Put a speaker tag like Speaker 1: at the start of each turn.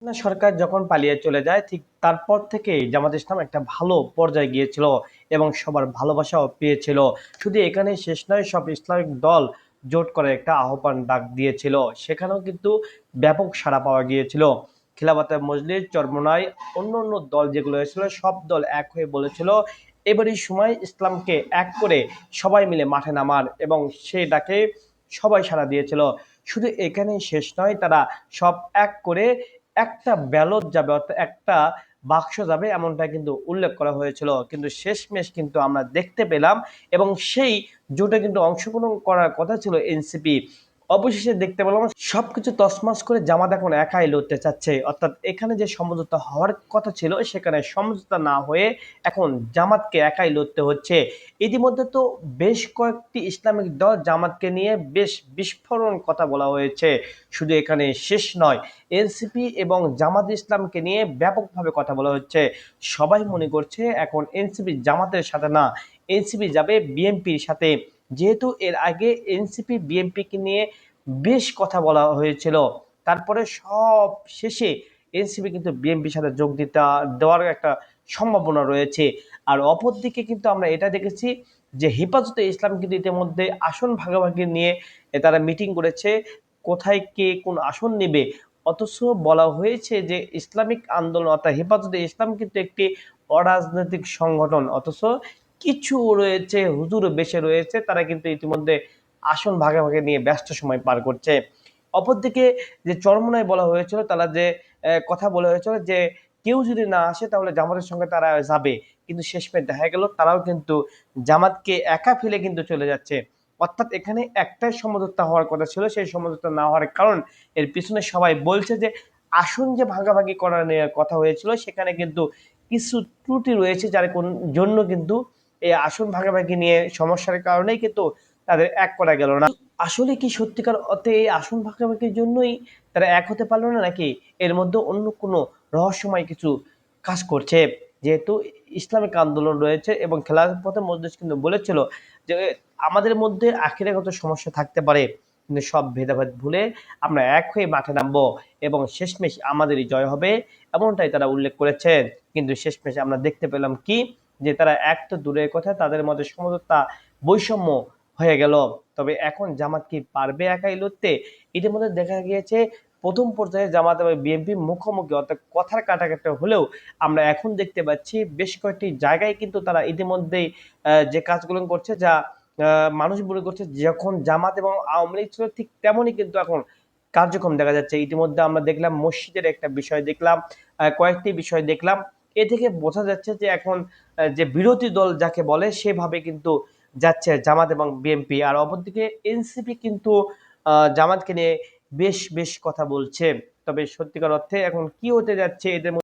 Speaker 1: হাসিনা সরকার যখন পালিয়ে চলে যায় ঠিক তারপর থেকেই জামাত ইসলাম একটা ভালো পর্যায়ে গিয়েছিল এবং সবার ভালোবাসাও পেয়েছিল। শুধু এখানেই শেষ নয়, সব ইসলামিক দল জোট করে একটা আহ্বান ডাক দিয়েছিল, সেখানেও কিন্তু ব্যাপক সাড়া পাওয়া গিয়েছিল। খিলাফতে মজলিস, চরমোনাই, অন্য অন্য দল যেগুলো হয়েছিল সব দল এক হয়ে বলেছিল এবারই সময় ইসলামকে এক করে সবাই মিলে মাঠে নামার, এবং সেই ডাকে সবাই সাড়া দিয়েছিল। শুধু এখানেই শেষ নয়, তারা সব এক করে একটা ব্যালট যাবে, অর্থাৎ একটা বাক্স যাবে এমনটা কিন্তু উল্লেখ করা হয়েছিল। কিন্তু শেষমেশ কিন্তু আমরা দেখতে পেলাম, এবং সেই জোটে কিন্তু অংশগ্রহণ করার কথা ছিল এনসিপি, অবশেষে দেখতে পেলাম সবকিছু তছনছ করে জামাত এখন একাই লড়তে চাচ্ছে। অর্থাৎ এখানে যে সমঝোতা হওয়ার কথা ছিল সেখানে সমঝোতা না হয়ে এখন জামাতকে একাই লড়তে হচ্ছে। ইতিমধ্যে তো বেশ কয়েকটি ইসলামিক দল জামাতকে নিয়ে বেশ বিস্ফোরণ কথা বলা হয়েছে। শুধু এখানে শেষ নয়, এনসিপি এবং জামাত ইসলামকে নিয়ে ব্যাপকভাবে কথা বলা হচ্ছে। সবাই মনে করছে এখন এনসিপি জামাতের সাথে না, এনসিপি যাবে বিএনপির সাথে। যেহেতু এর আগে এনসিপি বিএনপিকে নিয়ে বেশ কথা বলা হয়েছিল, তারপরে সব শেষে এনসিপি কিন্তু বিএনপির সাথে যোগ দেওয়ার একটা সম্ভাবনা রয়েছে। আর অপরদিকে কিন্তু আমরা এটা দেখেছি যে হেফাজতে ইসলাম কিন্তু ইতিমধ্যে আসন ভাগাভাগি নিয়ে তারা মিটিং করেছে, কোথায় কে কোন আসন নেবে। অথচ বলা হয়েছে যে ইসলামিক আন্দোলন অর্থাৎ হেফাজতে ইসলাম কিন্তু একটি অরাজনৈতিক সংগঠন, অথচ কিছু রয়েছে হুজুর বেশে রয়েছে, তারা কিন্তু ইতিমধ্যে আসন ভাগাভাগি নিয়ে ব্যস্ত সময় পার করছে। অপরদিকে যে চরমোনাই বলা হয়েছিল, তারা যে কথা বলা হয়েছিল যে কেউ যদি না আসে তাহলে জামাতের সঙ্গে তারা যাবে, কিন্তু শেষমেশ দেখা গেল তারাও কিন্তু জামাতকে একা ফেলে কিন্তু চলে যাচ্ছে। অর্থাৎ এখানে একটাই সমঝোতা হওয়ার কথা ছিল, সেই সমঝোতা না হওয়ার কারণ এর পিছনে সবাই বলছে যে আসন যে ভাগাভাগি করার নিয়ে কথা হয়েছিল সেখানে কিন্তু কিছু ত্রুটি রয়েছে, যার জন্য কিন্তু এই আসন ভাগাভাগি নিয়ে সমস্যার কারণেই কিন্তু তাদের এক করা গেল না। আসলে কি সত্যিকার অর্থে এই আসন ভাগাভাগির জন্যই তারা এক হতে পারলো না, নাকি এর মধ্যে অন্য কোনো রহস্যময় কিছু কাজ করছে? যেহেতু ইসলামিক আন্দোলন রয়েছে এবং খেলাফতে মজলিস কিন্তু বলেছিল যে আমাদের মধ্যে আখিরাগত সমস্যা থাকতে পারে, কিন্তু সব ভেদাভেদ ভুলে আমরা এক হয়ে মাঠে নামবো এবং শেষমেশ আমাদেরই জয় হবে, এমনটাই তারা উল্লেখ করেছেন। কিন্তু শেষমেশ আমরা দেখতে পেলাম কি, যে তারা এক তো দূরের কথা, তাদের মধ্যে সমঝোতা বৈষম্য হয়ে গেল। তবে এখন জামাত কি পারবে একাই লড়তে? ইতিমধ্যে দেখা গিয়েছে প্রথম পর্যায়ে জামাত এবং বিএনপি মুখোমুখি, অর্থাৎ কথার কাটাকাটি হলেও আমরা এখন দেখতে পাচ্ছি বেশ কয়েকটি জায়গায় কিন্তু তারা ইতিমধ্যেই যে কাজগুলো করছে, যা মানুষ মনে করছে যখন জামাত এবং আওয়ামী লীগ ছিল ঠিক তেমনই কিন্তু এখন কার্যক্রম দেখা যাচ্ছে। ইতিমধ্যে আমরা দেখলাম মসজিদের একটা বিষয় দেখলাম, কয়েকটি বিষয় দেখলাম। এ থেকে বোঝা যাচ্ছে যে এখন যে বিরোধী দল যাকে বলে সেভাবে কিন্তু যাচ্ছে জামাত এবং বিএনপি। আর অপরদিকে এনসিপি কিন্তু জামাতকে নিয়ে বেশ বেশ কথা বলছে। তবে সত্যিকার অর্থে এখন কি হতে যাচ্ছে এদের